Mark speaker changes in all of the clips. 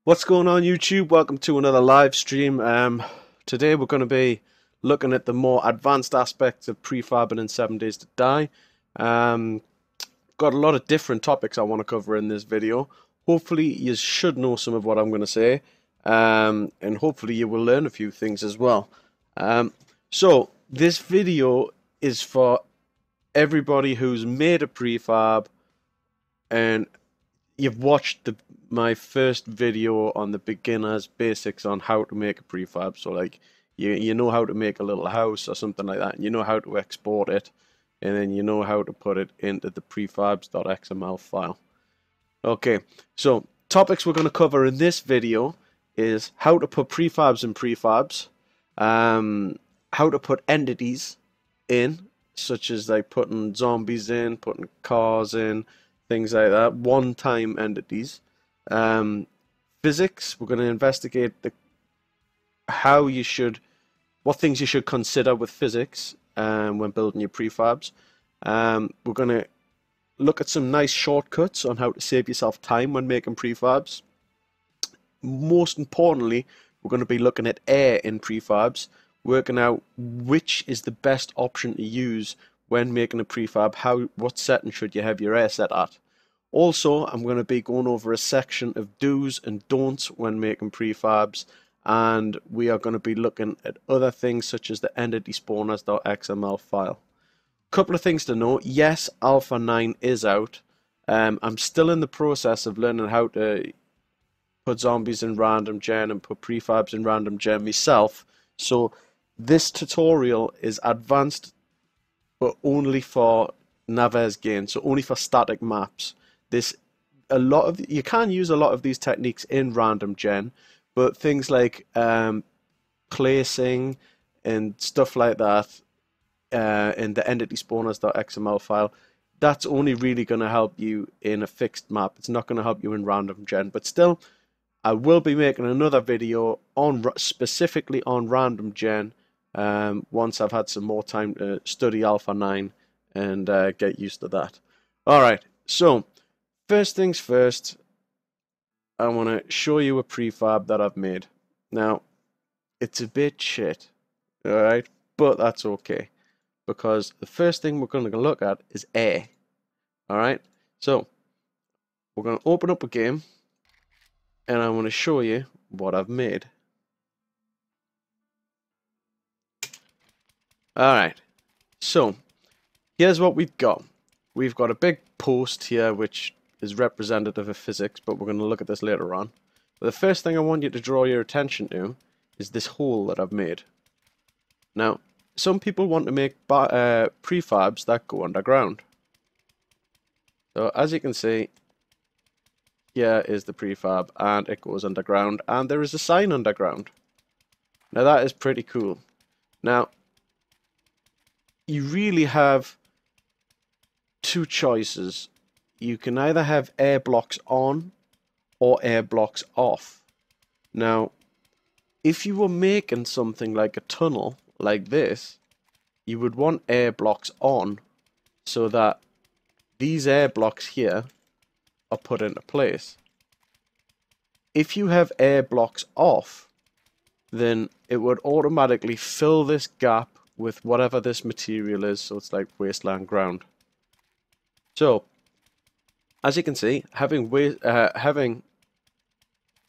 Speaker 1: What's going on YouTube? Welcome to another live stream. Today we're going to be looking at the more advanced aspects of prefabbing in 7 Days to Die. Got a lot of different topics I want to cover in this video. Hopefully you should know some of what I'm going to say, and hopefully you will learn a few things as well. So this video is for everybody who's made a prefab and you've watched my first video on the beginners basics on how to make a prefab. So like you know how to make a little house or something like that, and you know how to export it, and then you know how to put it into the Prefabs.xml file. Okay, so topics we're going to cover in this video is how to put prefabs in prefabs, how to put entities in, such as like putting zombies in, putting cars in, things like that, one-time entities. Physics, we're going to investigate what things you should consider with physics when building your prefabs. We're going to look at some nice shortcuts on how to save yourself time when making prefabs. Most importantly, we're going to be looking at air in prefabs, working out which is the best option to use when making a prefab. What setting should you have your air set at? Also, I'm going to be going over a section of do's and don'ts when making prefabs, and we are going to be looking at other things such as the Entityspawners.xml file. Couple of things to note: yes, Alpha 9 is out. I'm still in the process of learning how to put zombies in random gen and put prefabs in random gen myself. So this tutorial is advanced, but only for Naves gain, so only for static maps. You can use a lot of these techniques in random gen, but things like placing and stuff like that in the Entityspawners.xml file, that's only really going to help you in a fixed map. It's not going to help you in random gen, but still, I will be making another video specifically on random gen once I've had some more time to study Alpha 9 and get used to that. Alright, so first things first, I want to show you a prefab that I've made. Now, it's a bit shit, alright, but that's okay, because the first thing we're going to look at is air. Alright, so we're going to open up a game, and I want to show you what I've made. Alright, so here's what we've got. We've got a big post here which is representative of physics, but we're going to look at this later on. But the first thing I want you to draw your attention to is this hole that I've made. Now, some people want to make prefabs that go underground. So as you can see, here is the prefab, and it goes underground, and there is a sign underground. Now that is pretty cool. Now, you really have two choices. You can either have AirBlocks on or AirBlocks off. Now, if you were making something like a tunnel like this, you would want AirBlocks on so that these AirBlocks here are put into place. If you have AirBlocks off, then it would automatically fill this gap with whatever this material is, so it's like wasteland ground. So, as you can see, having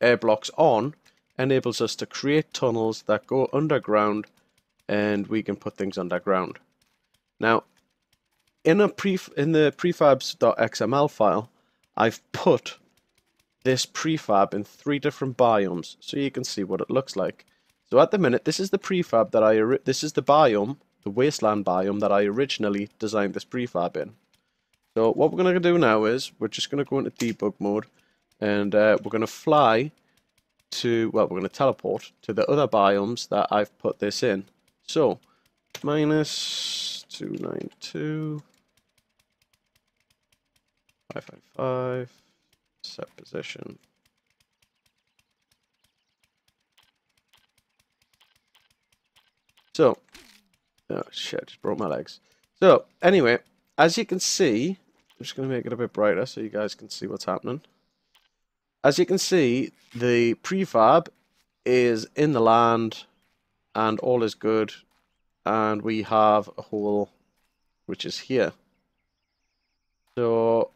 Speaker 1: AirBlocks on enables us to create tunnels that go underground, and we can put things underground. Now, in the prefabs.xml file, I've put this prefab in 3 different biomes, so you can see what it looks like. So at the minute, this is the prefab that this is the biome, the wasteland biome that I originally designed this prefab in. So what we're going to do now is we're just going to go into debug mode, and we're going to fly to, well, we're going to teleport to the other biomes that I've put this in. So -292 555 set position. So, oh shit, just broke my legs. So anyway, as you can see, I'm just going to make it a bit brighter so you guys can see what's happening. as you can see, the prefab is in the land and all is good, and we have a hole which is here. So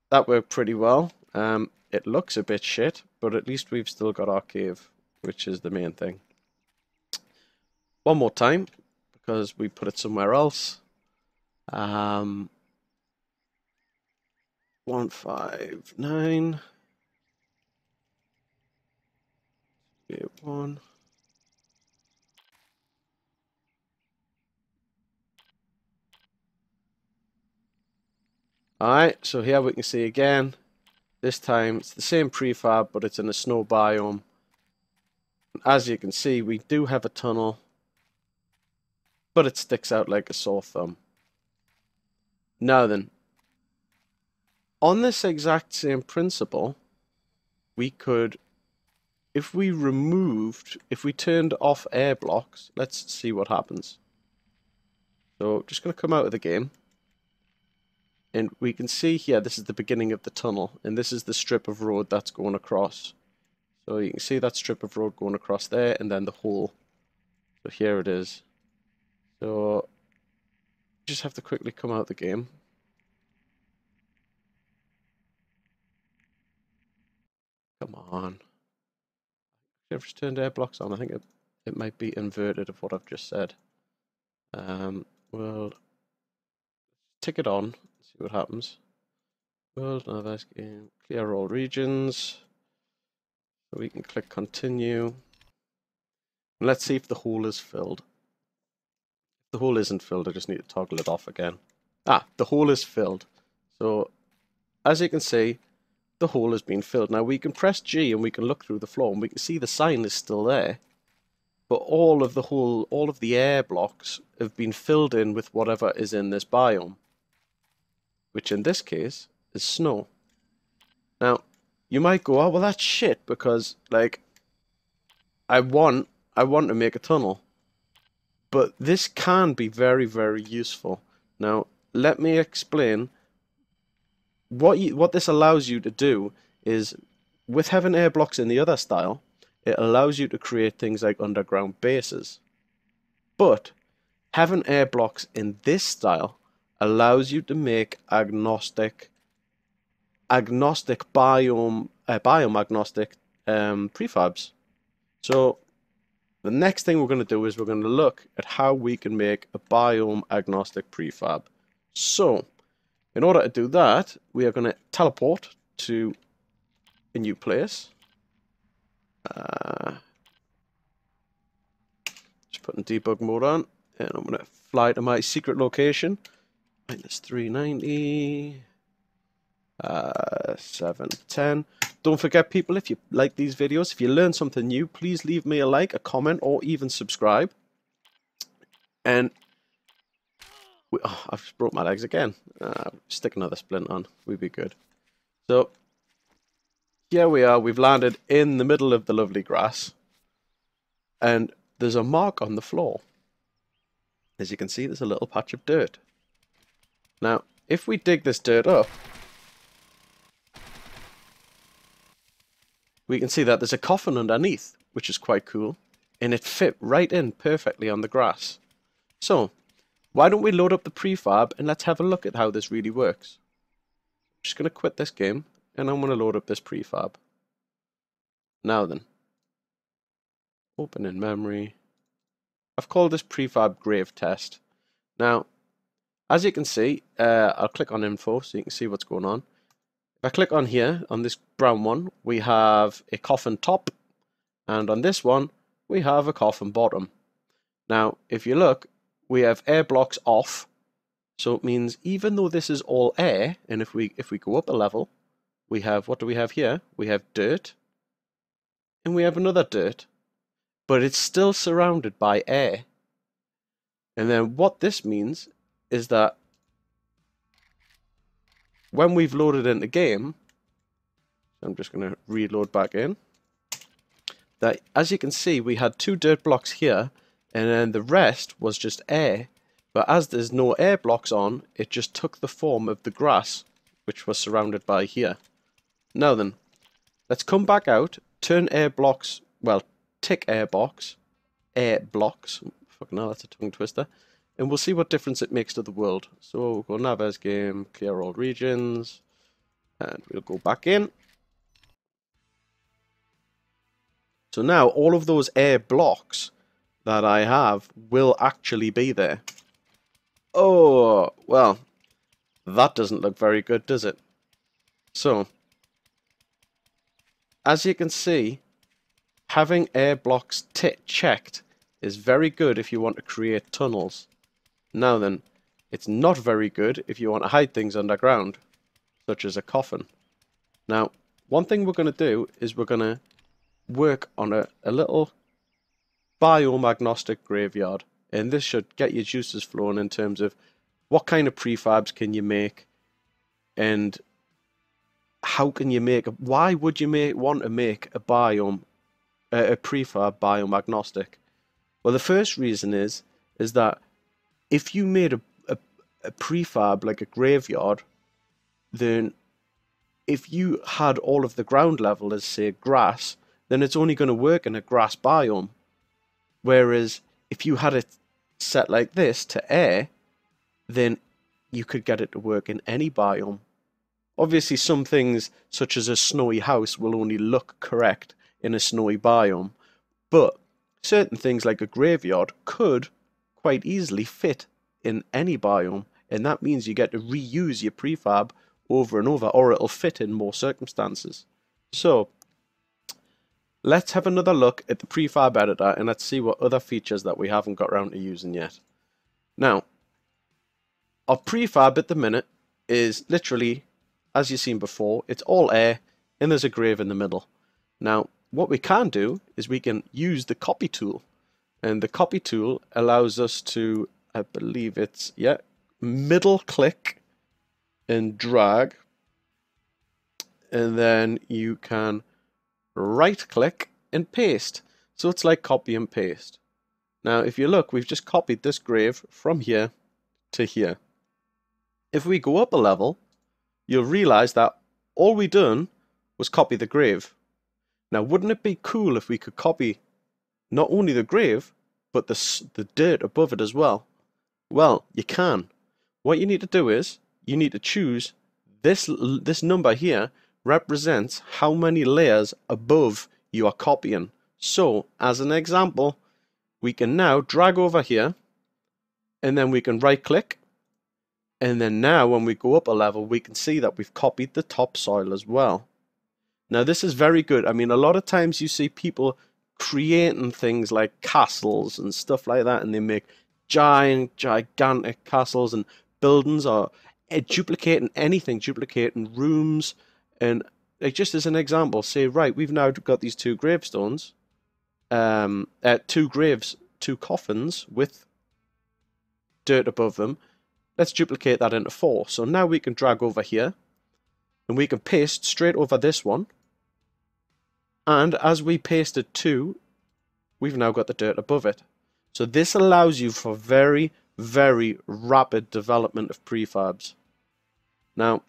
Speaker 1: that worked pretty well. It looks a bit shit, but at least we've still got our cave, which is the main thing. One more time, because we put it somewhere else. 159 1. Alright, so here we can see again. This time it's the same prefab, but it's in a snow biome. As you can see, we do have a tunnel, but it sticks out like a sore thumb. Now then, on this exact same principle, we could, if we turned off AirBlocks, let's see what happens. So just going to come out of the game. And we can see here, this is the beginning of the tunnel, and this is the strip of road that's going across. So you can see that strip of road going across there, and then the hole. So here it is. So just have to quickly come out of the game. Come on. I've just turned AirBlocks on. I think it might be inverted of what I've just said. Well, tick it on. See what happens. World, Desk game, clear all regions. So we can click continue. And let's see if the hole is filled. If the hole isn't filled, I just need to toggle it off again. Ah, the hole is filled. So as you can see, the hole has been filled. Now we can press G and we can look through the floor and we can see the sign is still there. But all of the air blocks have been filled in with whatever is in this biome, which in this case is snow. Now, you might go, oh, well, that's shit, because, like, I want to make a tunnel. But this can be very, very useful. Now, let me explain. What this allows you to do is, with having air blocks in the other style, it allows you to create things like underground bases. But having air blocks in this style allows you to make agnostic biome agnostic prefabs. So the next thing we're going to do is we're going to look at how we can make a biome agnostic prefab. So in order to do that, we are going to teleport to a new place. Just putting debug mode on, and I'm going to fly to my secret location. -390, 710. Don't forget, people, if you like these videos, if you learn something new, please leave me a like, a comment, or even subscribe. And I've just broke my legs again. Stick another splint on, we'd be good. So here we are, we've landed in the middle of the lovely grass, and there's a mark on the floor. As you can see, there's a little patch of dirt. Now, if we dig this dirt up, we can see that there's a coffin underneath, which is quite cool, and it fit right in perfectly on the grass. So, why don't we load up the prefab and let's have a look at how this really works. I'm just going to quit this game, and I'm going to load up this prefab. Now then, open in memory. I've called this prefab grave test. Now, as you can see, I'll click on info so you can see what's going on. If I click on here, on this brown one, we have a coffin top, and on this one, we have a coffin bottom. Now, if you look, we have air blocks off, so it means even though this is all air, and if we go up a level, we have, what do we have here? We have dirt, and we have another dirt, but it's still surrounded by air. And then what this means is that when we've loaded into game, I'm just going to reload back in, that as you can see, we had 2 dirt blocks here, and then the rest was just air. But as there's no air blocks on, it just took the form of the grass, which was surrounded by here. Now then, let's come back out, turn AirBlocks, well, tick AirBlocks, fucking hell, that's a tongue twister, and we'll see what difference it makes to the world. So we'll go Nav's game, clear all regions, and we'll go back in. So now all of those AirBlocks that I have will actually be there. Oh, well, that doesn't look very good, does it? So, as you can see, having AirBlocks checked is very good if you want to create tunnels. Now then, it's not very good if you want to hide things underground, such as a coffin. Now, one thing we're going to do is we're going to work on a little biome agnostic graveyard, and this should get your juices flowing in terms of what kind of prefabs can you make, and how can you make, why would you want to make a biome, a prefab biome agnostic? Well, the first reason is that if you made a prefab like a graveyard, then if you had all of the ground level as, say, grass, then it's only going to work in a grass biome. Whereas if you had it set like this to air, then you could get it to work in any biome. Obviously, some things, such as a snowy house, will only look correct in a snowy biome, but certain things like a graveyard could quite easily fit in any biome, and that means you get to reuse your prefab over and over, or it'll fit in more circumstances. So, let's have another look at the prefab editor, and let's see what other features that we haven't got around to using yet. Now, our prefab at the minute is literally, as you've seen before, it's all air, and there's a grave in the middle. Now, what we can do is we can use the copy tool, and the copy tool allows us to, I believe it's, yeah, middle click and drag, and then you can right click and paste. So it's like copy and paste. Now, if you look, we've just copied this grave from here to here. If we go up a level, you'll realize that all we done was copy the grave. Now, wouldn't it be cool if we could copy not only the grave, but the dirt above it as well? Well, you can. What you need to do is, you need to choose this number here represents how many layers above you are copying. So, as an example, we can now drag over here, and then we can right click, and then now when we go up a level, we can see that we've copied the topsoil as well. Now, this is very good. I mean, a lot of times you see people creating things like castles and stuff like that, and they make gigantic castles and buildings, or duplicating anything, duplicating rooms. And like, just as an example, say, right, we've now got these two gravestones, two coffins with dirt above them. Let's duplicate that into 4. So now we can drag over here, and we can paste straight over this one. And as we pasted 2, we've now got the dirt above it. So this allows you for very, very rapid development of prefabs. Now,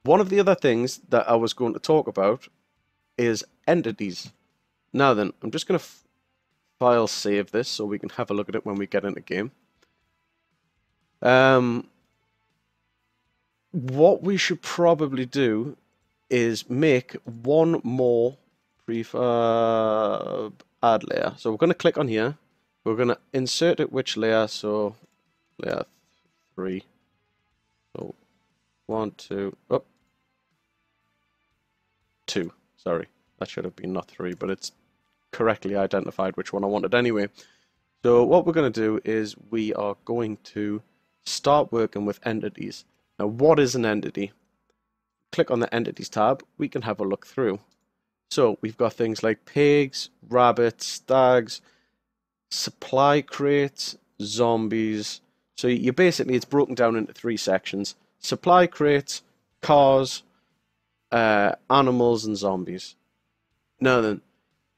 Speaker 1: one of the other things that I was going to talk about is entities. Now then, I'm just going to file save this so we can have a look at it when we get into game. What we should probably do is make one more prefab add layer. So we're going to click on here. We're going to insert it which layer. So layer 3. So 1, 2, oh, 2. Sorry, that should have been not 3, but it's correctly identified which one I wanted anyway. So what we're going to do is we are going to start working with entities. Now, what is an entity? Click on the entities tab, we can have a look through. So we've got things like pigs, rabbits, stags, supply crates, zombies. So you basically, it's broken down into 3 sections: supply crates, cars, animals, and zombies. Now then,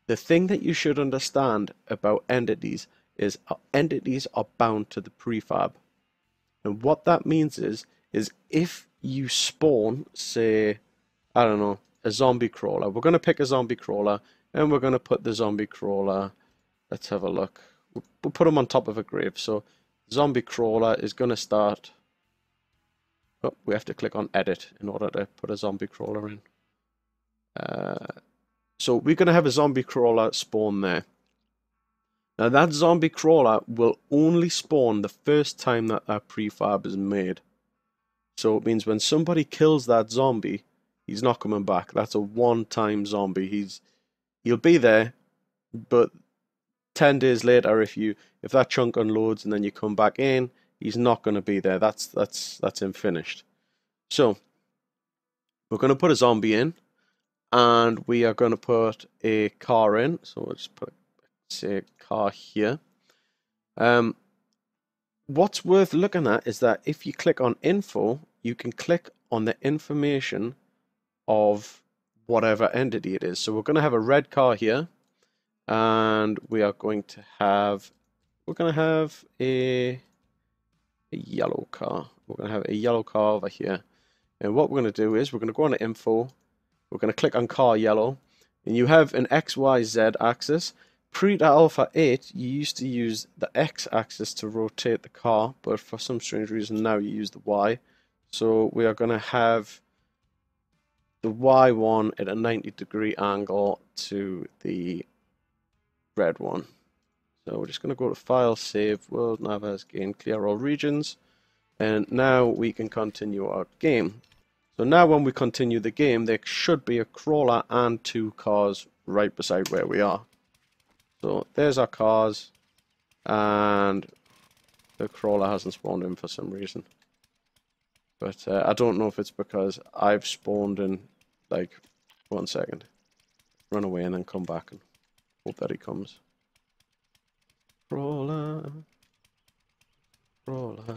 Speaker 1: the thing that you should understand about entities is entities are bound to the prefab. And what that means is if you spawn, say, I don't know, a zombie crawler. We're going to pick a zombie crawler, and we're going to put the zombie crawler, let's have a look. We'll put him on top of a grave. So zombie crawler is going to start. Oh, we have to click on edit in order to put a zombie crawler in. So we're going to have a zombie crawler spawn there. Now that zombie crawler will only spawn the first time that prefab is made. So it means when somebody kills that zombie, he's not coming back. That's a one-time zombie. He'll be there, but 10 days later, if that chunk unloads and then you come back in, he's not going to be there. That's him finished. So we're going to put a zombie in, and we are going to put a car in. So we'll just put, say, car here. What's worth looking at is that if you click on info, you can click on the information of whatever entity it is. So we're going to have a red car here, and we are going to have a yellow car. We're going to have a yellow car over here. And what we're going to do is we're going to go on to info. We're going to click on car yellow, and you have an XYZ axis. Pre to Alpha 8, you used to use the X axis to rotate the car, but for some strange reason now you use the Y. So we are going to have the Y one at a 90-degree angle to the red one. So we're just going to go to File, Save, World Nav as Gain, Clear All Regions, and now we can continue our game. So now when we continue the game, there should be a crawler and 2 cars right beside where we are. So there's our cars, and the crawler hasn't spawned in for some reason. But I don't know if it's because I've spawned in, like, 1 second. Run away and then come back and hope that he comes. Crawler. Crawler.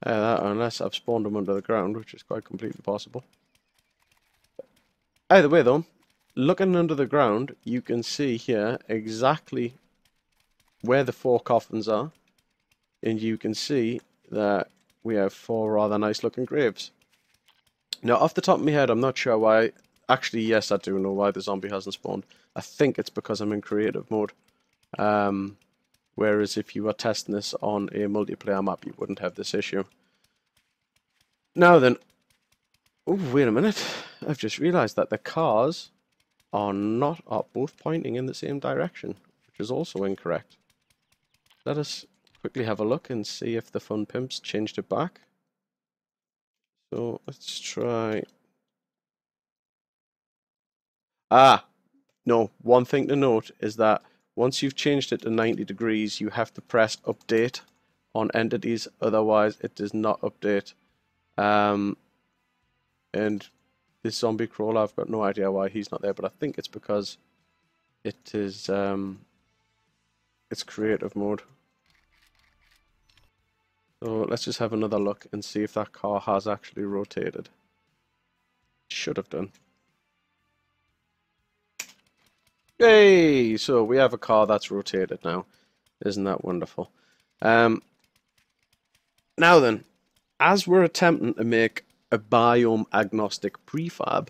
Speaker 1: Unless I've spawned him under the ground, which is quite completely possible. Either way though, looking under the ground, you can see here exactly where the 4 coffins are, and you can see that we have 4 rather nice looking graves. Now off the top of my head, I'm not sure why. Actually, yes, I do know why the zombie hasn't spawned. I think it's because I'm in creative mode. Whereas if you were testing this on a multiplayer map, you wouldn't have this issue. Now then, oh, wait a minute. I've just realized that the cars are both pointing in the same direction, which is also incorrect. Let us quickly have a look and see if the Fun Pimps changed it back. So let's try. No, one thing to note is that once you've changed it to 90 degrees, you have to press update on entities, otherwise it does not update. And this zombie crawler, I've got no idea why he's not there, but I think it's because it is it's creative mode. So let's just have another look and see if that car has actually rotated. Should have done. Yay! So we have a car that's rotated now. Isn't that wonderful? Now then, as we're attempting to make a biome agnostic prefab,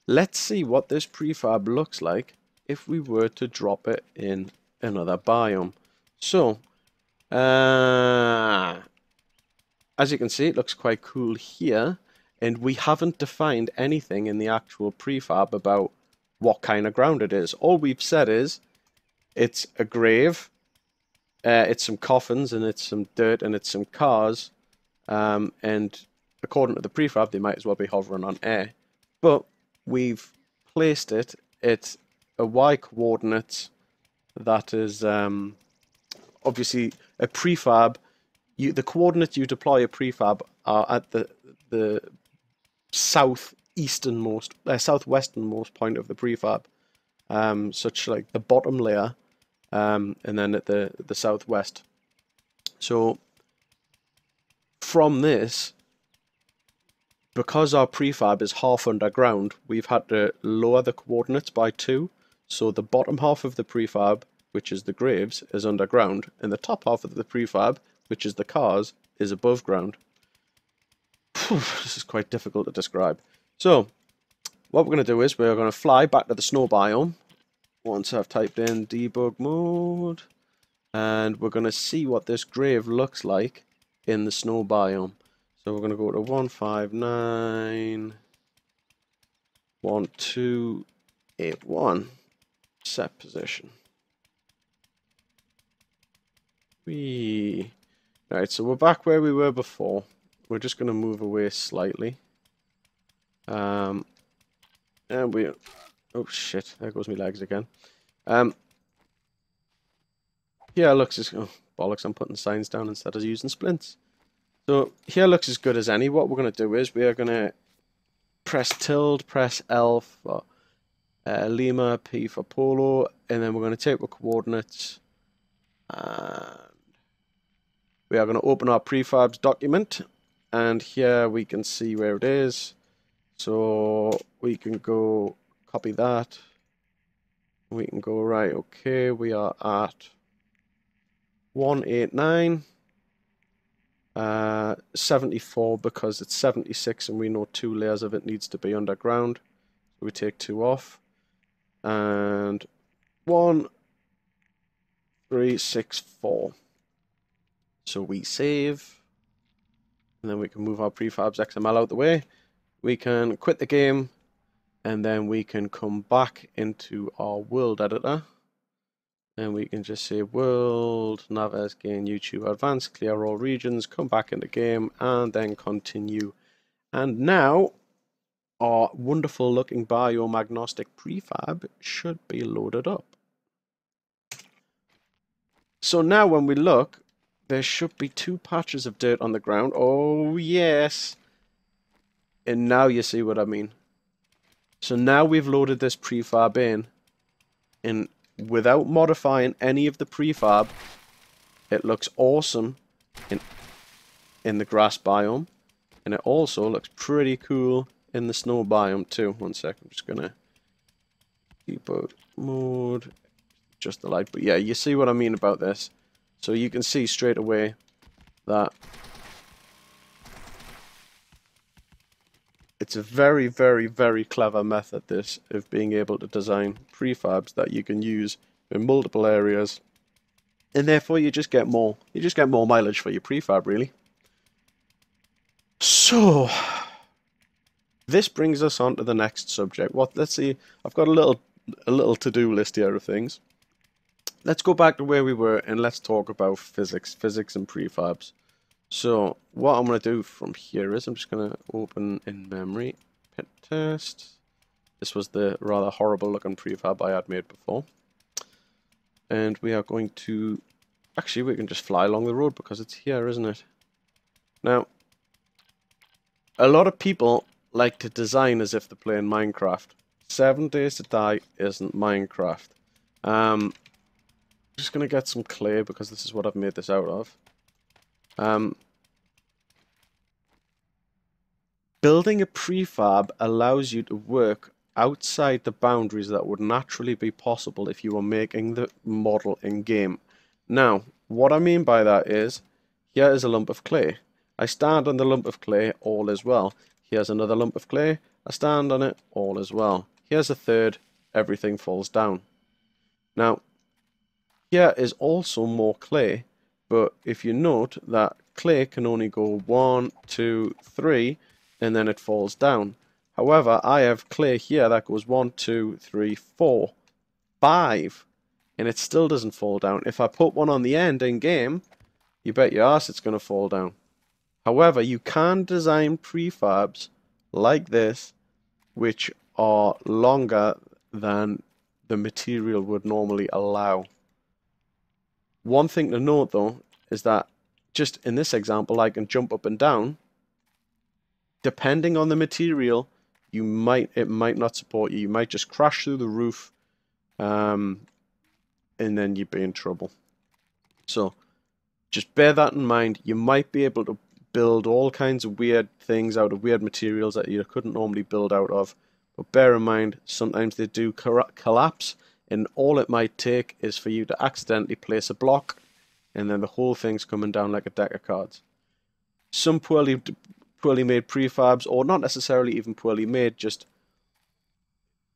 Speaker 1: let's see what this prefab looks like if we were to drop it in another biome. So, as you can see, it looks quite cool here, and we haven't defined anything in the actual prefab about what kind of ground it is. All we've said is it's a grave, it's some coffins, and it's some dirt, and it's some cars, and according to the prefab they might as well be hovering on air, but we've placed it at a y coordinate that is obviously a prefab. The coordinates you deploy a prefab are at the southwesternmost point of the prefab, such like the bottom layer, and then at the southwest. So from this, because our prefab is half underground, we've had to lower the coordinates by 2. So the bottom half of the prefab, which is the graves, is underground, and the top half of the prefab, which is the cars, is above ground. This is quite difficult to describe. So, what we're going to do is we're going to fly back to the snow biome once I've typed in debug mode, and we're going to see what this grave looks like in the snow biome. So we're going to go to 159.1281, set position. Right, so we're back where we were before. We're just going to move away slightly. And we... Oh shit, there goes my legs again. Here looks as... Oh, bollocks, I'm putting signs down instead of using splints. So here looks as good as any. What we're going to do is we are going to press tilde, press L for Lima, P for Polo, and then we're going to take the coordinates. And we are going to open our prefabs document, and here we can see where it is. So we can go copy that. We can go right, okay, we are at 189, 74 because it's 76 and we know 2 layers of it needs to be underground. So we take 2 off, and 1364. So we save, and then we can move our Prefabs XML out the way. We can quit the game, and then we can come back into our world editor, and we can just say world, Naves, gain, YouTube, advanced, clear all regions, come back into game, and then continue. And now our wonderful looking Biome Agnostic prefab should be loaded up. So now when we look, there should be 2 patches of dirt on the ground. Oh yes! And now you see what I mean. So now we've loaded this prefab in, and without modifying any of the prefab, it looks awesome in the grass biome, and it also looks pretty cool in the snow biome too. One sec, I'm just gonna debug mode, just the light. But yeah, you see what I mean about this. So you can see straight away that it's a very, very, very clever method, this, of being able to design prefabs that you can use in multiple areas, and therefore you just get more mileage for your prefab, really. So this brings us on to the next subject. Let's see, I've got a little to-do list here of things. Let's go back to where we were and let's talk about physics and prefabs. So what I'm going to do from here is I'm just going to open in memory, pit test. This was the rather horrible looking prefab I had made before. And we are going to, actually we can just fly along the road because it's here, isn't it? Now, a lot of people like to design as if they're playing Minecraft. 7 Days to Die isn't Minecraft. I'm just going to get some clay because this is what I've made this out of. Building a prefab allows you to work outside the boundaries that would naturally be possible if you were making the model in game. Now, what I mean by that is, here is a lump of clay. I stand on the lump of clay, all is well. Here's another lump of clay, I stand on it, all is well. Here's a third, everything falls down. Now, here is also more clay, but if you note that clay can only go 1, 2, 3, and then it falls down. However, I have clay here that goes 1, 2, 3, 4, 5, and it still doesn't fall down. If I put one on the end in game, you bet your ass it's going to fall down. However, you can design prefabs like this, which are longer than the material would normally allow. One thing to note though is that just in this example, I can jump up and down. Depending on the material, it might not support you. You might just crash through the roof, and then you'd be in trouble. So just bear that in mind. You might be able to build all kinds of weird things out of weird materials that you couldn't normally build out of. But bear in mind, sometimes they do collapse, and all it might take is for you to accidentally place a block and then the whole thing's coming down like a deck of cards. Some poorly made prefabs, or not necessarily even poorly made, just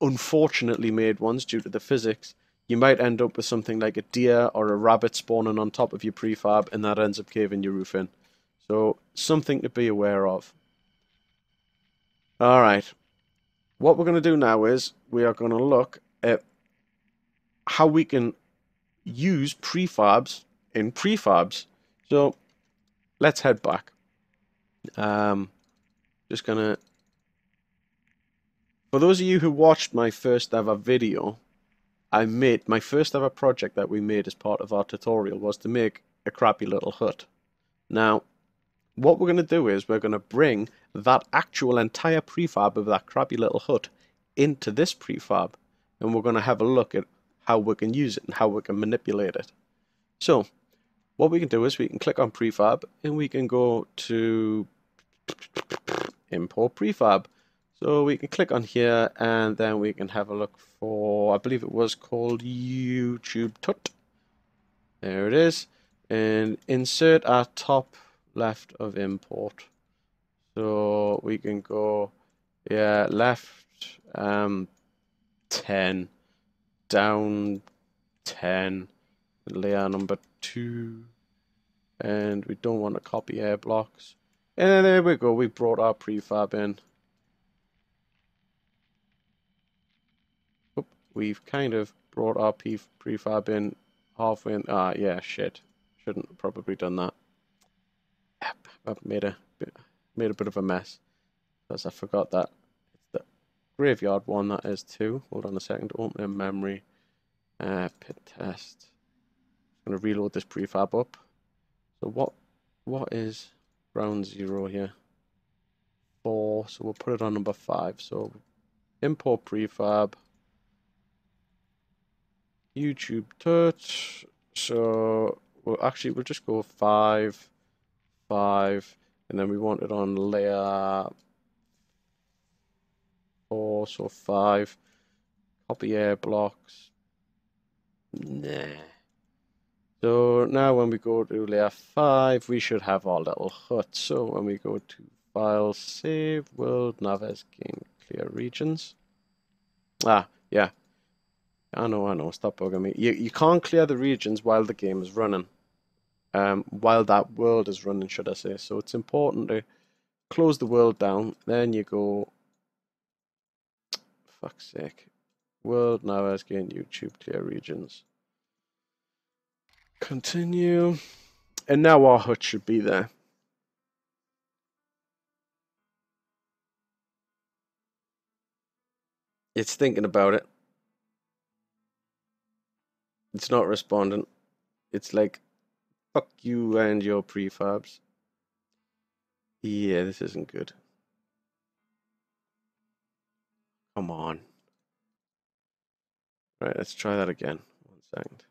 Speaker 1: unfortunately made ones due to the physics, you might end up with something like a deer or a rabbit spawning on top of your prefab, and that ends up caving your roof in. So, something to be aware of. Alright, what we're going to do now is we are going to look at how we can use prefabs in prefabs. So, let's head back. Just going to... For those of you who watched my first ever video, my first ever project that we made as part of our tutorial was to make a crappy little hut. Now, what we're going to do is we're going to bring that actual entire prefab of that crappy little hut into this prefab, and we're going to have a look at how we can use it and how we can manipulate it. So, what we can do is we can click on prefab and we can go to import prefab. So we can click on here and then we can have a look for, I believe it was called YouTube Tut. There it is. And insert our top left of import. So we can go, yeah, left 10, down 10, layer number 2. And we don't want to copy AirBlocks. And there we go, we brought our prefab in. We've kind of brought our prefab in halfway in. Ah, yeah, shit. Shouldn't have probably done that. I've made a bit of a mess. Because I forgot that. It's the graveyard one, that is too. Hold on a second. Open in memory. Pit test. I'm going to reload this prefab up. So what is ground 0 here? 4. So we'll put it on number 5. So import prefab. YouTube touch. So we'll just go 5, 5, and then we want it on layer 4, so 5. Copy AirBlocks. Nah. So now when we go to layer 5, we should have our little hut. So when we go to File, Save, World, Naves, Game, Clear Regions. Ah, yeah. I know, stop bugging me. You can't clear the regions while the game is running. While that world is running, should I say. So it's important to close the world down. Then you go... Fuck's sake. World, now again, YouTube, clear regions. Continue. And now our hut should be there. It's thinking about it. It's not responding. It's like, fuck you and your prefabs. Yeah, this isn't good. Come on. Right, let's try that again. 1 second.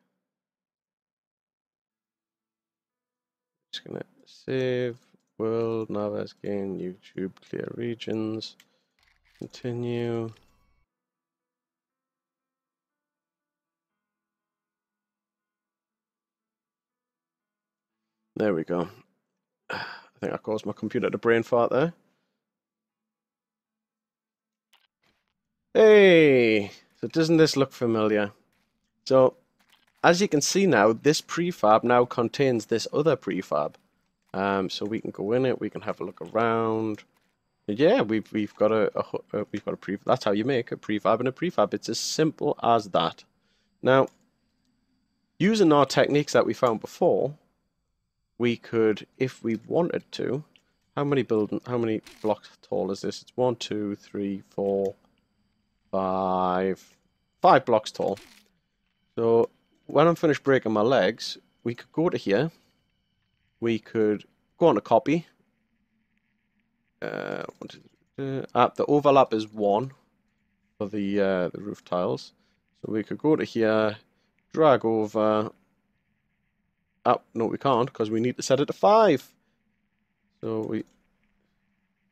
Speaker 1: Just gonna save world, Naves game, YouTube, clear regions. Continue. There we go. I think I caused my computer to brain fart there. Hey! So doesn't this look familiar? So, as you can see now, this prefab now contains this other prefab. So we can go in it, we can have a look around. Yeah, we've got a prefab. That's how you make a prefab and a prefab. It's as simple as that. Now, using our techniques that we found before, we could, if we wanted to, how many blocks tall is this? It's 1, 2, 3, 4, 5. 5 blocks tall. So when I'm finished breaking my legs, we could go to here. We could go on to copy. The overlap is 1 for the roof tiles. So we could go to here, drag over. No, we can't because we need to set it to 5. So we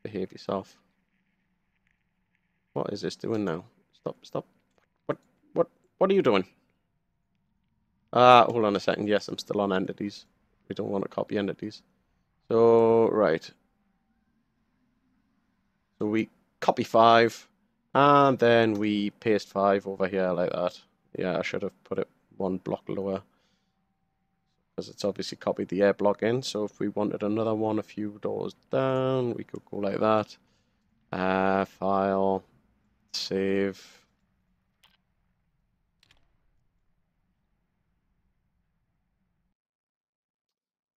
Speaker 1: behave yourself. What is this doing now? Stop! What are you doing? Hold on a second. Yes, I'm still on entities. We don't want to copy entities. So, right. So we copy 5, and then we paste 5 over here like that. Yeah, I should have put it one block lower, because it's obviously copied the air block in. So if we wanted another one a few doors down, we could go like that. File, save.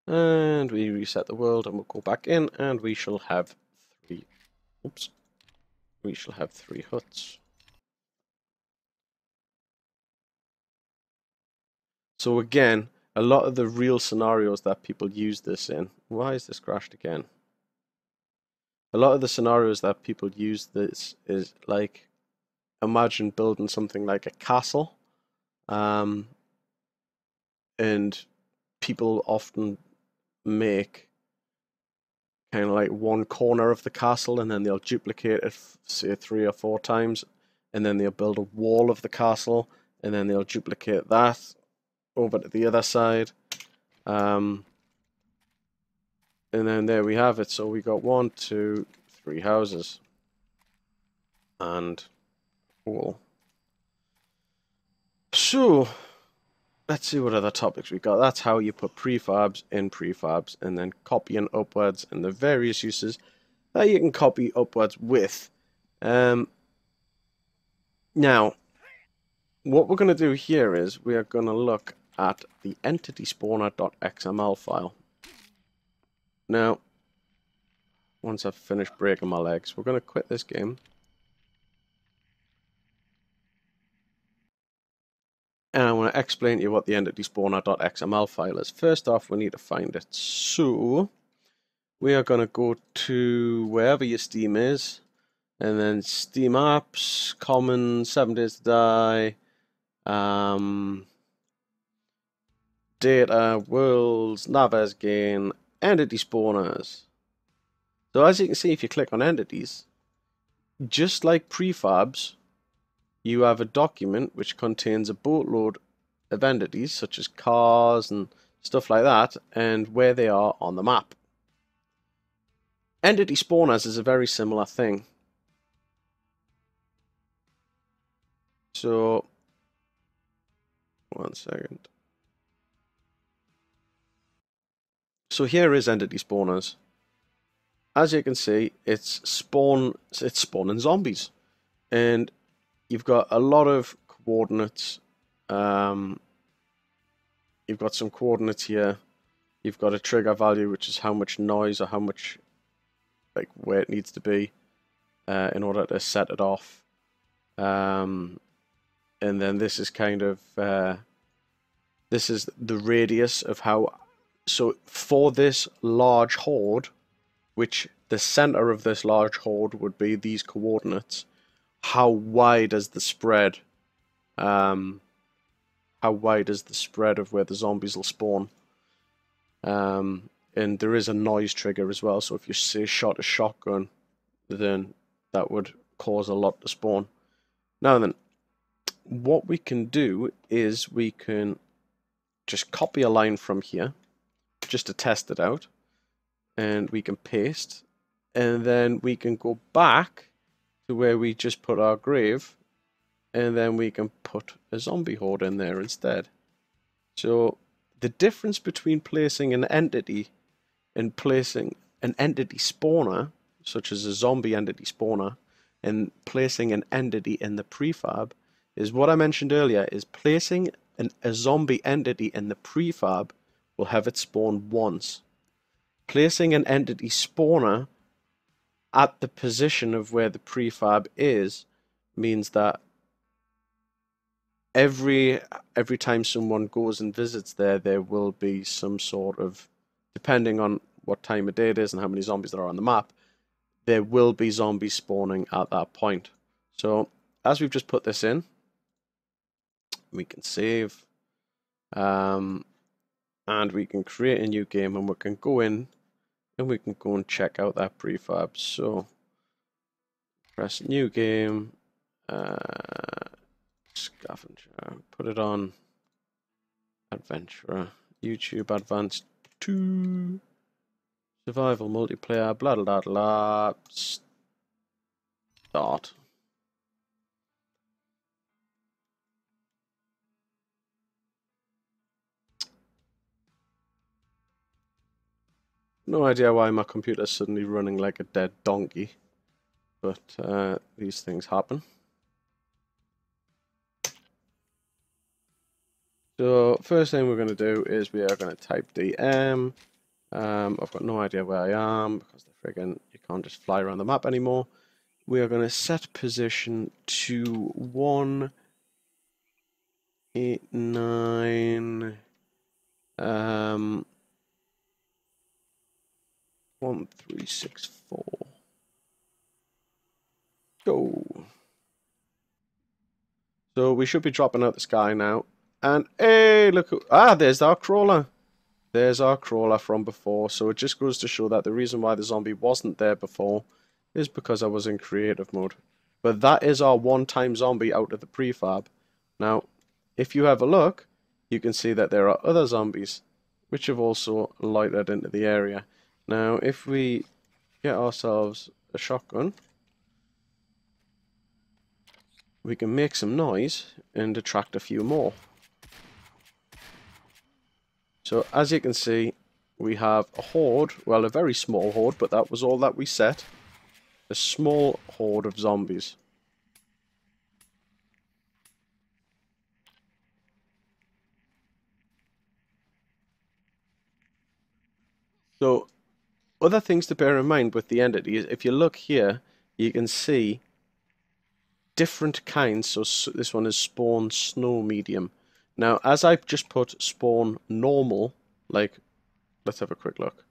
Speaker 1: And we reset the world, and we'll go back in, and we shall have 3. Oops. We shall have 3 huts. So again, a lot of the real scenarios that people use this in. Why is this crashed again? A lot of the scenarios that people use this is like, imagine building something like a castle, and people often make kind of like one corner of the castle, and then they'll duplicate it, say 3 or 4 times, and then they'll build a wall of the castle, and then they'll duplicate that over to the other side. And then there we have it. So we got 1, 2, 3 houses. And wall. So let's see what other topics we got. That's how you put prefabs in prefabs, and then copying upwards, and the various uses that you can copy upwards with. Now, what we're going to do here is we are going to look at the Entityspawners.xml file. Now, once I've finished breaking my legs, we're going to quit this game. And I want to explain to you what the Entityspawners.xml file is. First off, we need to find it. So, we are going to go to wherever your Steam is, and then Steam Apps, Common, 7 Days to Die, Data, Worlds, Naves Gain, Entity Spawners. So as you can see, if you click on Entities, just like Prefabs, you have a document which contains a boatload of entities, such as cars and stuff like that, and where they are on the map. Entity Spawners is a very similar thing. So, one second. So here is Entity Spawners. As you can see, it's spawning zombies, and you've got a lot of coordinates. You've got some coordinates here. You've got a trigger value, which is how much noise or how much, like, where it needs to be in order to set it off. And then this is kind of this is the radius of how. So for this large horde, which the center of this large horde would be these coordinates, how wide is the spread? How wide is the spread of where the zombies will spawn? And there is a noise trigger as well. So if you say shot a shotgun, then that would cause a lot to spawn. Now then, what we can do is we can just copy a line from here, just to test it out, and we can paste, and then we can go back to where we just put our grave, and then we can put a zombie horde in there instead. So the difference between placing an entity and placing an entity spawner, such as a zombie entity spawner, and placing an entity in the prefab is what I mentioned earlier, is placing a zombie entity in the prefab will have it spawn once. Placing an entity spawner at the position of where the prefab is means that every time someone goes and visits there will be some sort of, depending on what time of day it is and how many zombies there are on the map, there will be zombies spawning at that point. So as we've just put this in, we can save, and we can create a new game, and we can go in and we can go and check out that prefab. So press new game, scavenger, put it on Adventurer, YouTube Advanced 2, Survival Multiplayer, blah blah blah, start. No idea why my computer's suddenly running like a dead donkey, but these things happen. So first thing we're going to do is we are going to type DM. I've got no idea where I am because the friggin' you can't just fly around the map anymore. We are going to set position to 189 1364. Go. So we should be dropping out the sky now. And hey, look, there's our crawler. There's our crawler from before. So it just goes to show that the reason why the zombie wasn't there before is because I was in creative mode. But that is our one-time zombie out of the prefab. Now, if you have a look, you can see that there are other zombies, which have also lighted into the area. Now, if we get ourselves a shotgun, we can make some noise and attract a few more. So as you can see, we have a horde, well, a very small horde, but that was all that we set. A small horde of zombies. So, other things to bear in mind with the entity is if you look here, you can see different kinds. So this one is spawn snow medium. Now, as I've just put spawn normal, like, let's have a quick look.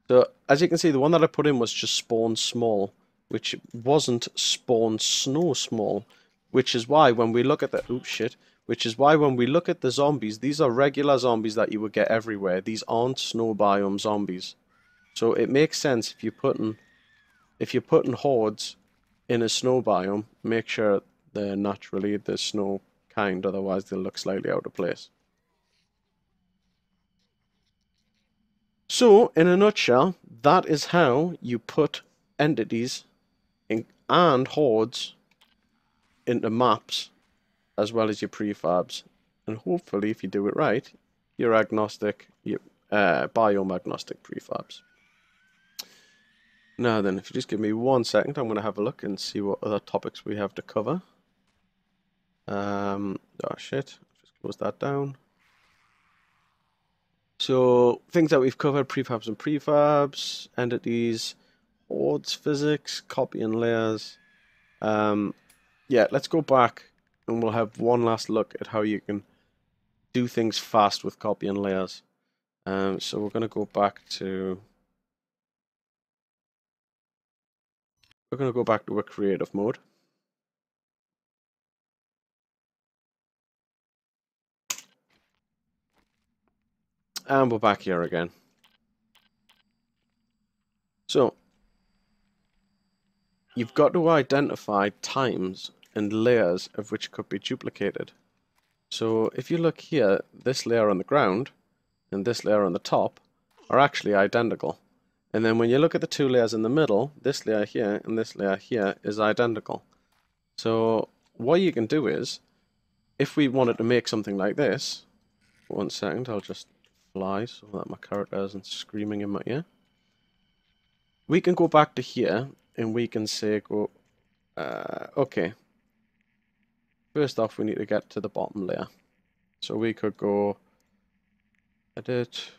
Speaker 1: So, as you can see, the one that I put in was just spawn small, which wasn't spawn snow small, which is why when we look at the, which is why when we look at the zombies, these are regular zombies that you would get everywhere. These aren't snow biome zombies. So it makes sense if you're putting hordes in a snow biome, make sure they're naturally the snow kind, otherwise they'll look slightly out of place. So, in a nutshell, that is how you put entities and hordes into maps, as well as your prefabs. And hopefully, if you do it right, you're agnostic, biome agnostic prefabs. Now then, if you just give me 1 second, I'm going to have a look and see what other topics we have to cover. Oh shit, just close that down. So, things that we've covered, prefabs and prefabs, entities, hordes, physics, copy and layers. Yeah, let's go back and we'll have one last look at how you can do things fast with copy and layers. So we're going to go back to a creative mode. And we're back here again. So, you've got to identify times and layers of which could be duplicated. So, if you look here, this layer on the ground and this layer on the top are actually identical. And then when you look at the two layers in the middle, this layer here and this layer here is identical. So, what you can do is, if we wanted to make something like this, 1 second, I'll just fly so that my character isn't screaming in my ear. We can go back to here and we can say okay, first off we need to get to the bottom layer. So we could go edit.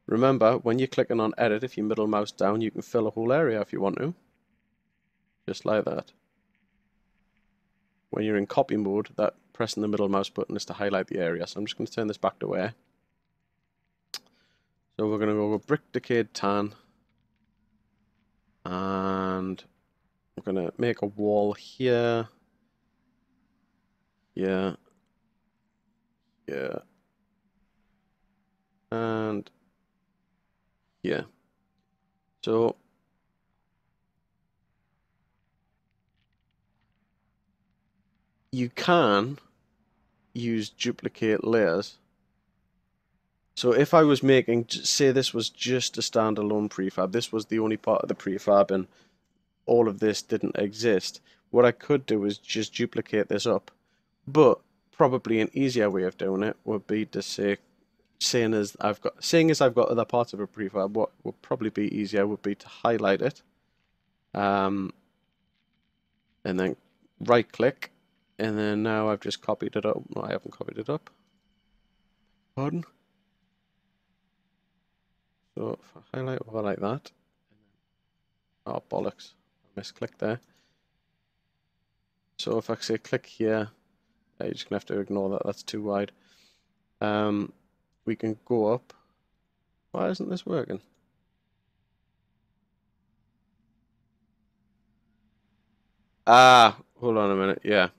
Speaker 1: Remember, when you're clicking on edit, if you middle mouse down, you can fill a whole area if you want to. Just like that. When you're in copy mode, that pressing the middle mouse button is to highlight the area. So I'm just going to turn this back to where. So we're going to go with brick decayed tan. And I'm going to make a wall here. Yeah. Yeah. And yeah. So you can use duplicate layers. So if I was making, say this was just a standalone prefab, this was the only part of the prefab and all of this didn't exist, what I could do is just duplicate this up. But probably an easier way of doing it would be to say, seeing as I've got other parts of a prefab, what would probably be easier would be to highlight it, and then right click, and then now I've just copied it up. No, I haven't copied it up. Pardon. So if I highlight over like that, oh bollocks, I misclicked there. So if I say click here, you're just gonna have to ignore that. That's too wide. We can go up. Why isn't this working? Ah, hold on a minute. Yeah.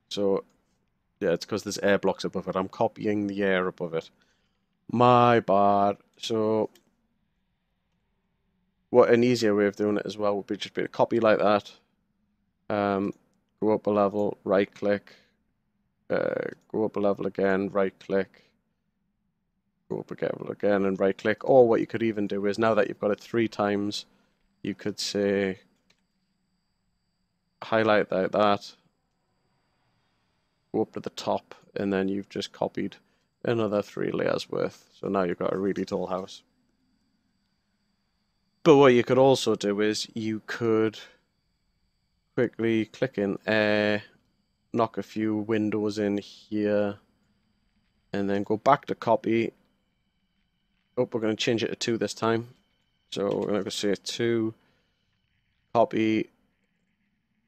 Speaker 1: So, yeah, it's because there's AirBlocks above it. I'm copying the air above it. My bad. So, what an easier way of doing it as well would be just be to copy like that. Go up a level, right click. Go up a level again, right click. Go up a level again and right click. Or what you could even do is, now that you've got it 3 times, you could say highlight like that, go up to the top, and then you've just copied another 3 layers worth. So now you've got a really tall house. But what you could also do is you could quickly click in air, knock a few windows in here, and then go back to copy. Oh, we're going to change it to 2 this time. So we're going to say 2, copy.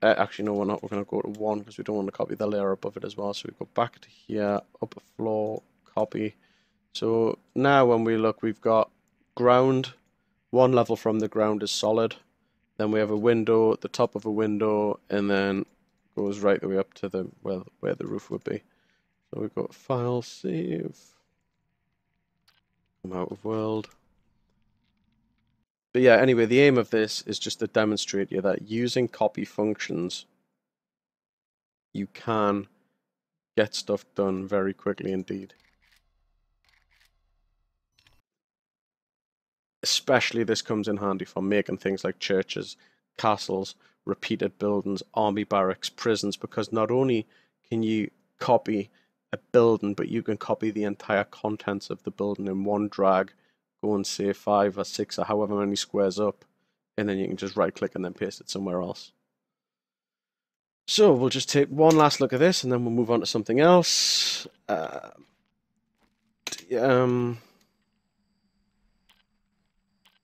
Speaker 1: Actually, no, we're not. We're going to go to 1 because we don't want to copy the layer above it as well. So we go back to here, up a floor, copy. So now when we look, we've got ground. 1 level from the ground is solid. Then we have a window at the top of a window, and then goes right the way up to the where the roof would be. So we've got file, save, come out of world. But yeah, anyway, the aim of this is just to demonstrate you that using copy functions, you can get stuff done very quickly indeed. Especially this comes in handy for making things like churches, castles, repeated buildings, army barracks, prisons, because not only can you copy a building, but you can copy the entire contents of the building in one drag, go and say 5 or 6 or however many squares up, and then you can just right click and then paste it somewhere else. So we'll just take one last look at this and then we'll move on to something else.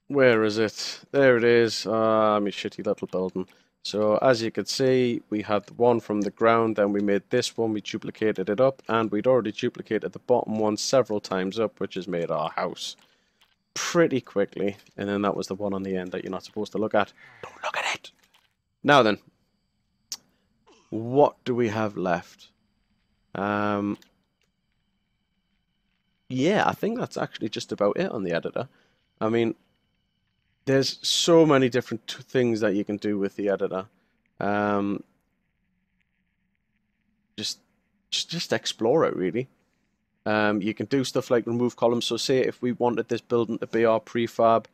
Speaker 1: Where is it? There it is. My shitty little building. So as you can see, we had the one from the ground, then we made this one, we duplicated it up, and we'd already duplicated the bottom one several times up, which has made our house pretty quickly. And then that was the one on the end that you're not supposed to look at. Don't look at it! Now then, what do we have left? Yeah, I think that's actually just about it on the editor. I mean, there's so many different things that you can do with the editor. Just explore it, really. You can do stuff like remove columns. So say if we wanted this building to be our prefab,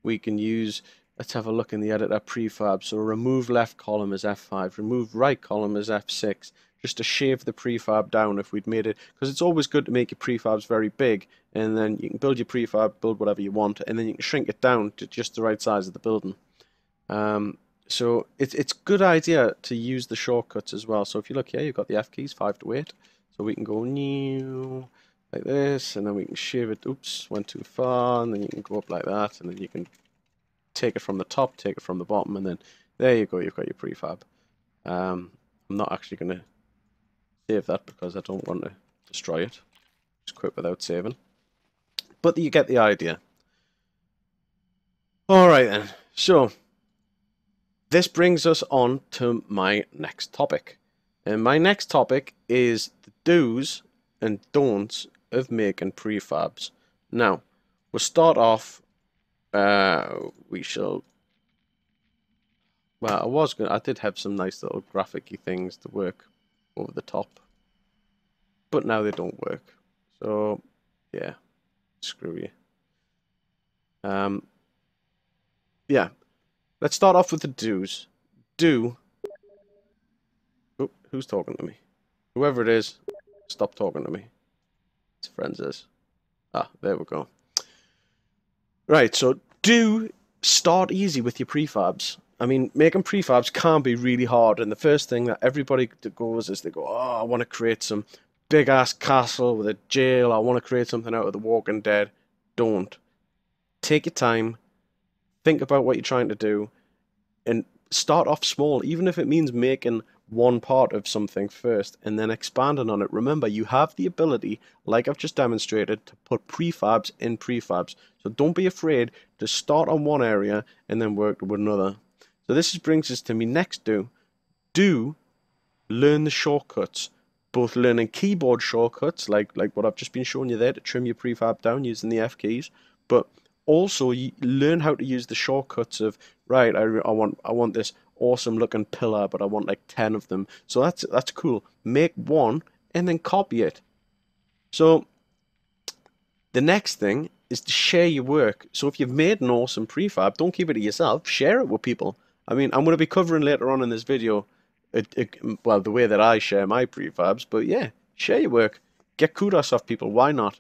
Speaker 1: we can use, let's have a look in the editor, prefab. So remove left column is F5, remove right column is F6, just to shave the prefab down if we'd made it, because it's always good to make your prefabs very big, and then you can build your prefab, build whatever you want, and then you can shrink it down to just the right size of the building. So it's a good idea to use the shortcuts as well. So if you look here, you've got the F keys, 5 to 8. So we can go new like this, and then we can shave it. Oops, went too far, and then you can go up like that, and then you can take it from the top, take it from the bottom, and then there you go, you've got your prefab. I'm not actually going to save that because I don't want to destroy it. Just quit without saving. But you get the idea. Alright then, so this brings us on to my next topic. And my next topic is the do's and don'ts of making prefabs. Now, we'll start off, we shall, well, I did have some nice little graphic-y things to work over the top. But now they don't work. So, yeah, screw you. Yeah, let's start off with the do's. Do. Oh, who's talking to me? Whoever it is, stop talking to me. It's friends is. Ah, there we go. Right, so do start easy with your prefabs. I mean, making prefabs can be really hard, and the first thing that everybody goes is they go, oh, I want to create some big-ass castle with a jail. I want to create something out of The Walking Dead. Don't. Take your time. Think about what you're trying to do. And start off small, even if it means making one part of something first and then expanding on it. Remember, you have the ability, like I've just demonstrated, to put prefabs in prefabs. So don't be afraid to start on one area and then work with another. So this brings us to me next do. Do learn the shortcuts. Both learning keyboard shortcuts, like what I've just been showing you there to trim your prefab down using the F keys, but also you learn how to use the shortcuts of, right, I want this awesome looking pillar, but I want like 10 of them. So that's cool. Make one and then copy it. So the next thing is to share your work. So if you've made an awesome prefab, don't keep it to yourself. Share it with people. I mean, I'm going to be covering later on in this video, well, the way that I share my prefabs. But yeah, share your work. Get kudos off people. Why not?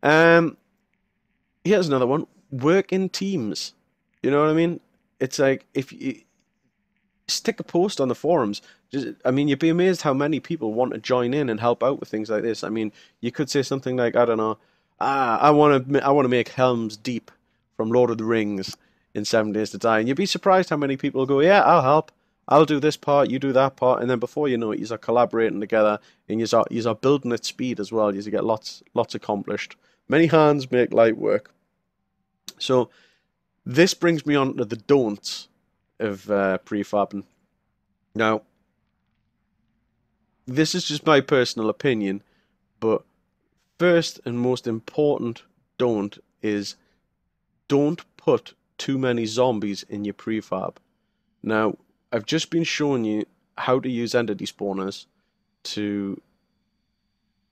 Speaker 1: Here's another one. Work in teams. You know what I mean? It's like, if you stick a post on the forums, I mean, you'd be amazed how many people want to join in and help out with things like this. I mean, you could say something like, I don't know, I want to make Helm's Deep from Lord of the Rings in 7 Days to Die, and you'd be surprised how many people go, yeah, I'll help. I'll do this part, you do that part, and then before you know it, you're collaborating together, and you're building at speed as well. You get lots accomplished. Many hands make light work. So this brings me on to the don'ts of prefabbing. Now, this is just my personal opinion, but first and most important don't is don't put too many zombies in your prefab. Now, I've just been showing you how to use entity spawners to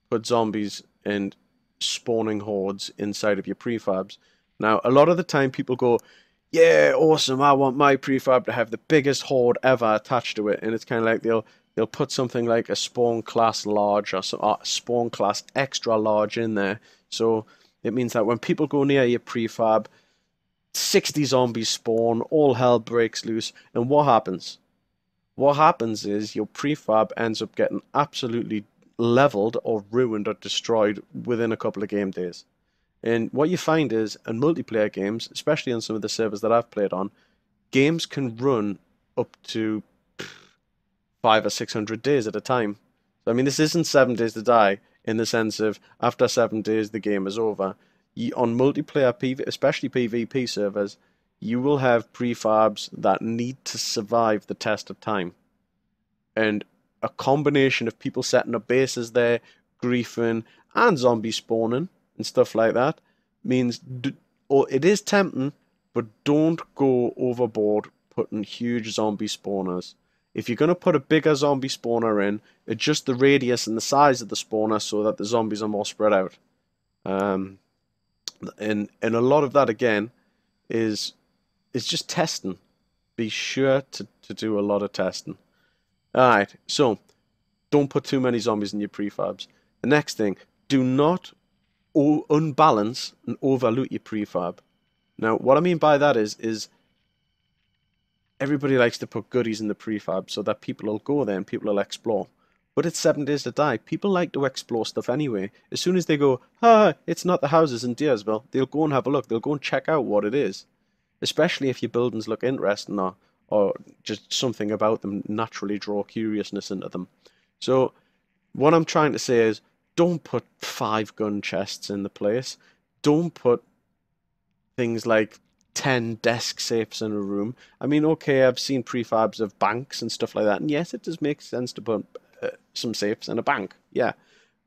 Speaker 1: put zombies and spawning hordes inside of your prefabs. Now, a lot of the time people go, yeah, awesome, I want my prefab to have the biggest horde ever attached to it. And it's kind of like they'll put something like a spawn class large or spawn class extra large in there. So it means that when people go near your prefab, 60 zombies spawn, all hell breaks loose. And what happens? What happens is your prefab ends up getting absolutely leveled or ruined or destroyed within a couple of game days. And what you find is, in multiplayer games, especially on some of the servers that I've played on, games can run up to 500 or 600 days at a time. So, I mean, this isn't 7 Days to Die in the sense of after 7 days the game is over. On multiplayer, especially PvP servers, you will have prefabs that need to survive the test of time. And a combination of people setting up bases there, griefing, and zombie spawning, and stuff like that means it is tempting, but don't go overboard putting huge zombie spawners. If you're going to put a bigger zombie spawner in, adjust the radius and the size of the spawner so that the zombies are more spread out. And a lot of that again is just testing. Be sure to do a lot of testing. Alright, so don't put too many zombies in your prefabs. The next thing, do not unbalance and overloot your prefab. Now, what I mean by that is everybody likes to put goodies in the prefab so that people will go there and people will explore. But it's 7 Days to Die. People like to explore stuff anyway. As soon as they go, it's not the houses in Deersville, they'll go and have a look. They'll go and check out what it is. Especially if your buildings look interesting or just something about them naturally draw curiousness into them. So what I'm trying to say is, don't put 5 gun chests in the place. Don't put things like 10 desk safes in a room. I mean, okay, I've seen prefabs of banks and stuff like that, and yes, it does make sense to put some safes in a bank, yeah.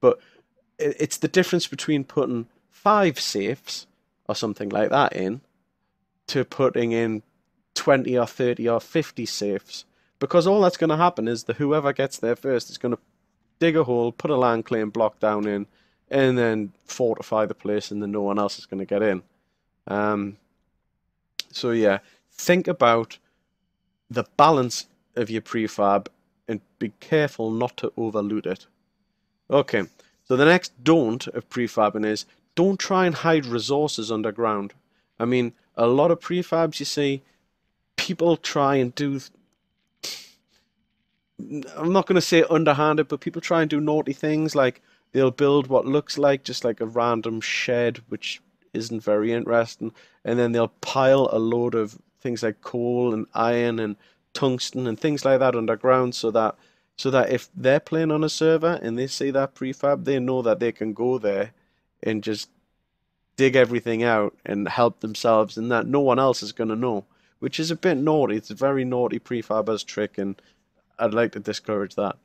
Speaker 1: But it's the difference between putting 5 safes or something like that in to putting in 20 or 30 or 50 safes. Because all that's going to happen is that whoever gets there first is going to dig a hole, put a land claim block down in, and then fortify the place, and then no one else is going to get in. So yeah, think about the balance of your prefab and be careful not to overloot it. Okay, so the next don't of prefabbing is don't try and hide resources underground. I mean, a lot of prefabs you see, people try and do, I'm not going to say underhanded, but people try and do naughty things, like they'll build what looks like just like a random shed, which isn't very interesting, and then they'll pile a load of things like coal and iron and tungsten and things like that underground, so that if they're playing on a server and they see that prefab, they know that they can go there and just dig everything out and help themselves, and that no one else is going to know, which is a bit naughty. It's a very naughty prefabers trick, and I'd like to discourage that.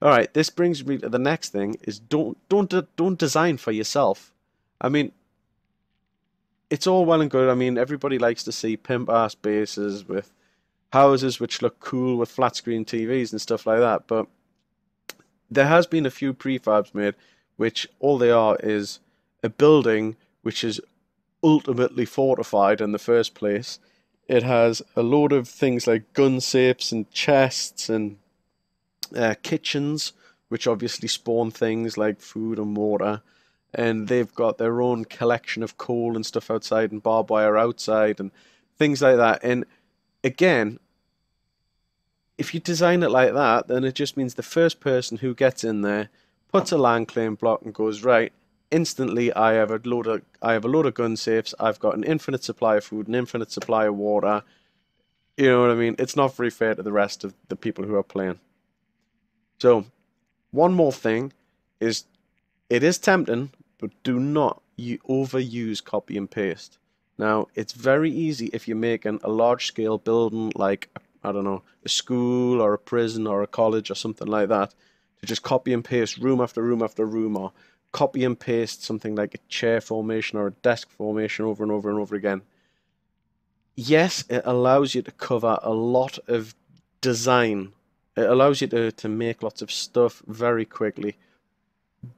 Speaker 1: All right, this brings me to the next thing: is don't design for yourself. I mean, it's all well and good. I mean, everybody likes to see pimp ass bases with houses which look cool with flat screen TVs and stuff like that. But there has been a few prefabs made which all they are is a building which is ultimately fortified in the first place. It has a load of things like gun safes and chests and kitchens, which obviously spawn things like food and water. And they've got their own collection of coal and stuff outside and barbed wire outside and things like that. And again, if you design it like that, then it just means the first person who gets in there puts a land claim block and goes, right, instantly I have a load of gun safes, I've got an infinite supply of food, an infinite supply of water. You know what I mean? It's not very fair to the rest of the people who are playing. So, one more thing is, it is tempting, but do not overuse copy and paste. Now, it's very easy if you're making a large scale building like, I don't know, a school or a prison or a college or something like that, to just copy and paste room after room after room, or copy and paste something like a chair formation or a desk formation over and over and over again. Yes, it allows you to cover a lot of design. It allows you to make lots of stuff very quickly,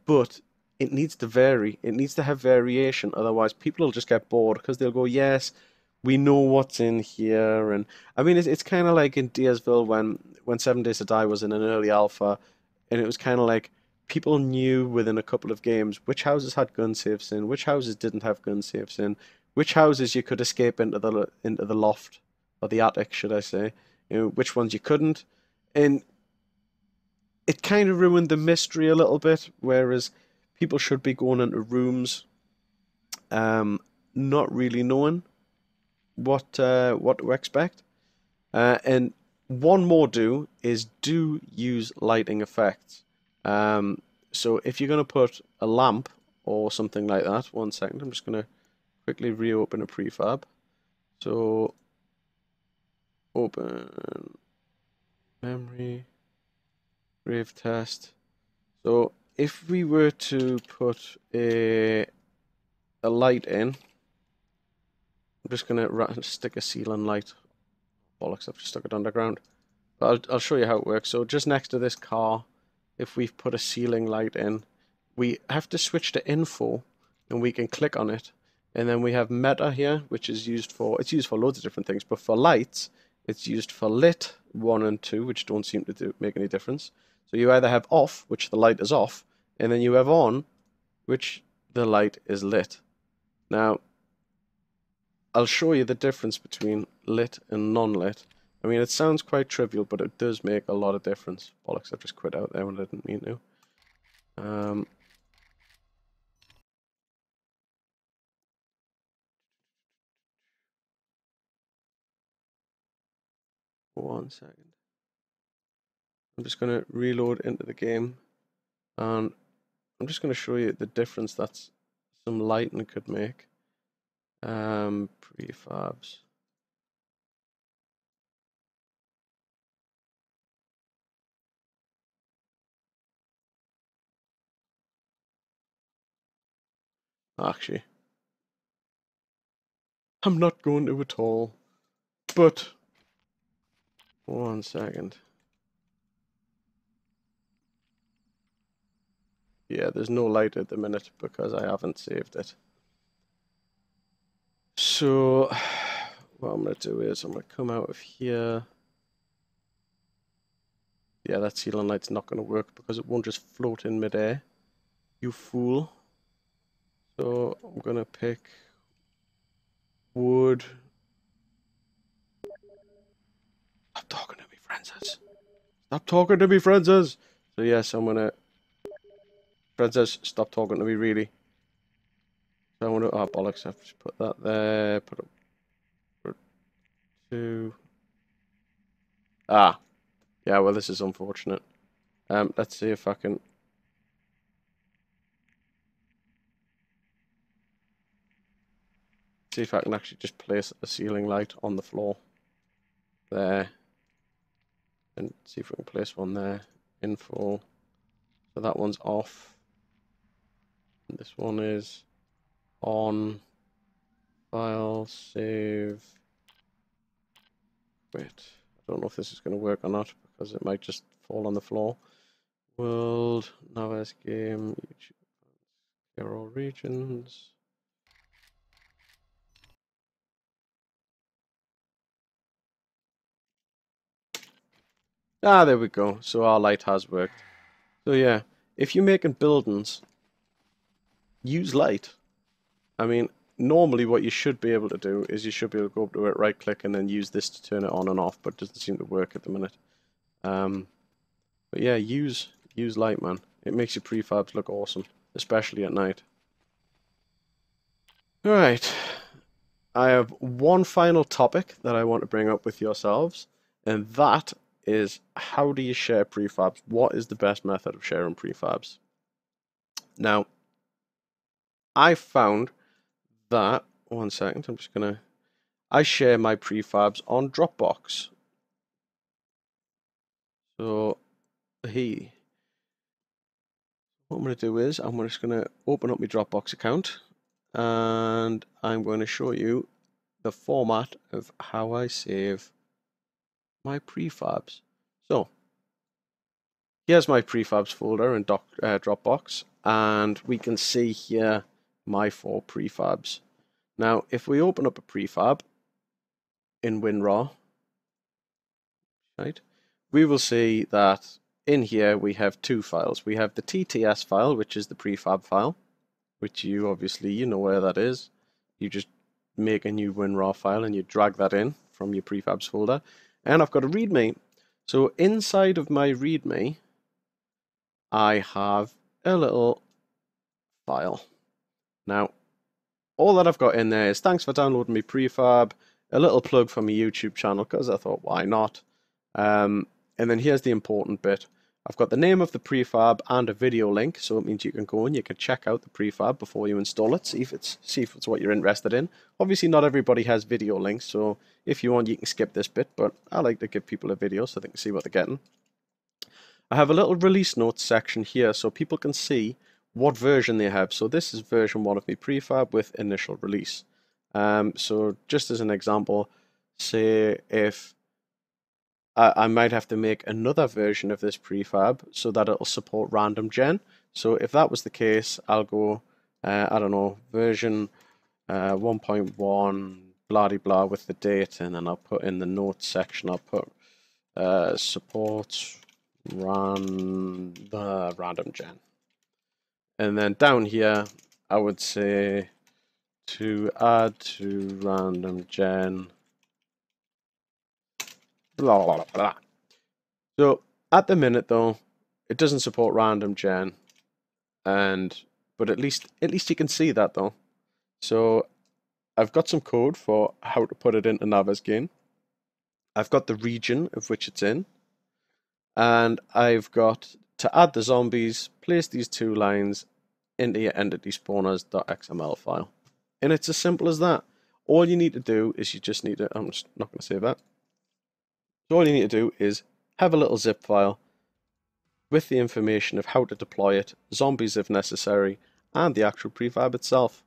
Speaker 1: but it needs to vary. It needs to have variation. Otherwise, people will just get bored because they'll go, "Yes, we know what's in here." And I mean, it's kind of like in Deersville when 7 Days to Die was in an early alpha, and it was kind of like people knew within a couple of games which houses had gun safes in, which houses didn't have gun safes in, which houses you could escape into the loft or the attic, should I say? You know, which ones you couldn't, and it kind of ruined the mystery a little bit. Whereas people should be going into rooms, not really knowing what to expect. And one more do use lighting effects. So if you're going to put a lamp or something like that, 1 second, I'm just going to quickly reopen a prefab. So open memory, grave test. So if we were to put a light in, I'm just going to stick a ceiling light. Bollocks, I've just stuck it underground. But I'll show you how it works. So just next to this car, if we've put a ceiling light in, we have to switch to info, and we can click on it. And then we have meta here, which is used for loads of different things. But for lights, it's used for lit 1 and 2, which don't seem to make any difference. So you either have off, which the light is off, and then you have on, which the light is lit. Now, I'll show you the difference between lit and non-lit. I mean, it sounds quite trivial, but it does make a lot of difference. Bollocks, I just quit out there when I didn't mean to. 1 second. I'm just going to reload into the game, and I'm just going to show you the difference that some lighting could make. Prefabs. Actually, I'm not going to at all. But 1 second. Yeah, there's no light at the minute because I haven't saved it. So what I'm going to do is I'm going to come out of here. Yeah, that ceiling light's not going to work because it won't just float in midair. You fool. So I'm going to pick wood. Stop talking to me, Francis. Stop talking to me, Francis. So yes, I'm going to... Francis, stop talking to me, really. So I want to... Oh, bollocks. I have to put that there. Put it... 2... Ah. Yeah, well, this is unfortunate. Let's see if I can... See if I can actually just place a ceiling light on the floor. There. And see if we can place one there. Info. So that one's off. And this one is on. File, save. Wait. I don't know if this is going to work or not because it might just fall on the floor. World, Naves game, YouTube, clear all regions. Ah, there we go. So our light has worked. So yeah, if you're making buildings, use light. I mean, normally what you should be able to do is you should be able to go up to it, right click, and then use this to turn it on and off, but it doesn't seem to work at the minute. But yeah, use light, man. It makes your prefabs look awesome, especially at night. Alright, I have one final topic that I want to bring up with yourselves, and that is how do you share prefabs? What is the best method of sharing prefabs? Now, I found that, one second, I share my prefabs on Dropbox. So, what I'm going to do is, I'm just going to open up my Dropbox account, and I'm going to show you the format of how I save my prefabs. So, here's my prefabs folder in Dropbox, and we can see here my 4 prefabs. Now, if we open up a prefab in WinRAR, right, we will see that in here we have 2 files. We have the TTS file, which is the prefab file, which you know where that is. You just make a new WinRAR file and you drag that in from your prefabs folder. And I've got a README. So inside of my README, I have a little file. Now, all that I've got in there is thanks for downloading my prefab, a little plug for my YouTube channel because I thought why not. And then here's the important bit. I've got the name of the prefab and a video link, so it means you can go and you can check out the prefab before you install it, see if it's what you're interested in. Obviously not everybody has video links, so if you want you can skip this bit, but I like to give people a video so they can see what they're getting. I have a little release notes section here so people can see what version they have. So this is version 1 of my prefab with initial release. So just as an example, say if I might have to make another version of this prefab so that it'll support random gen. So if that was the case, I'll go, I don't know, version 1.1 blah de blah with the date, and then I'll put in the notes section, I'll put support random gen. And then down here, I would say to add to random gen, blah, blah, blah. So at the minute though, it doesn't support random gen, but at least you can see that though. So I've got some code for how to put it into Naves game. I've got the region of which it's in, and I've got to add the zombies, place these 2 lines into your Entityspawners.xml file. And it's as simple as that. All you need to do is you just need to, I'm just not going to save that. So all you need to do is have a little zip file with the information of how to deploy it, zombies if necessary, and the actual prefab itself.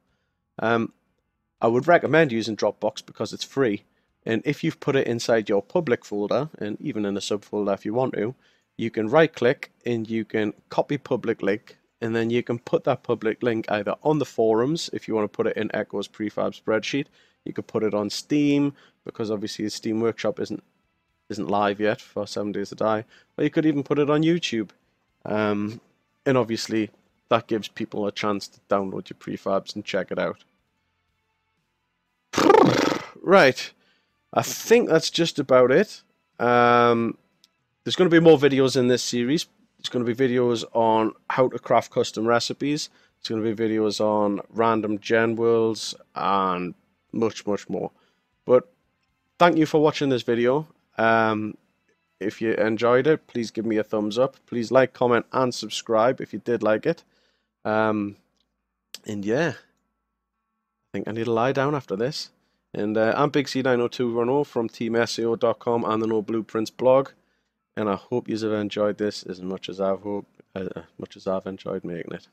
Speaker 1: I would recommend using Dropbox because it's free. And if you've put it inside your public folder, and even in a subfolder if you want to, you can right click and you can copy public link and then you can put that public link either on the forums if you want to put it in Echo's prefab spreadsheet. You could put it on Steam, because obviously the Steam Workshop isn't live yet for 7 Days to Die, or you could even put it on YouTube. And obviously that gives people a chance to download your prefabs and check it out. Right, I think that's just about it. There's going to be more videos in this series. There's going to be videos on how to craft custom recipes. There's going to be videos on random gen worlds and much more. But thank you for watching this video. If you enjoyed it, please give me a thumbs up. Please like, comment, and subscribe if you did like it. And yeah, I think I need to lie down after this. And I'm Big C90210 from TeamSEO.com and the No Blueprints blog. And I hope you have enjoyed this as much as I've enjoyed making it.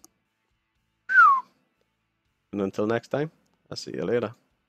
Speaker 1: And until next time, I'll see you later.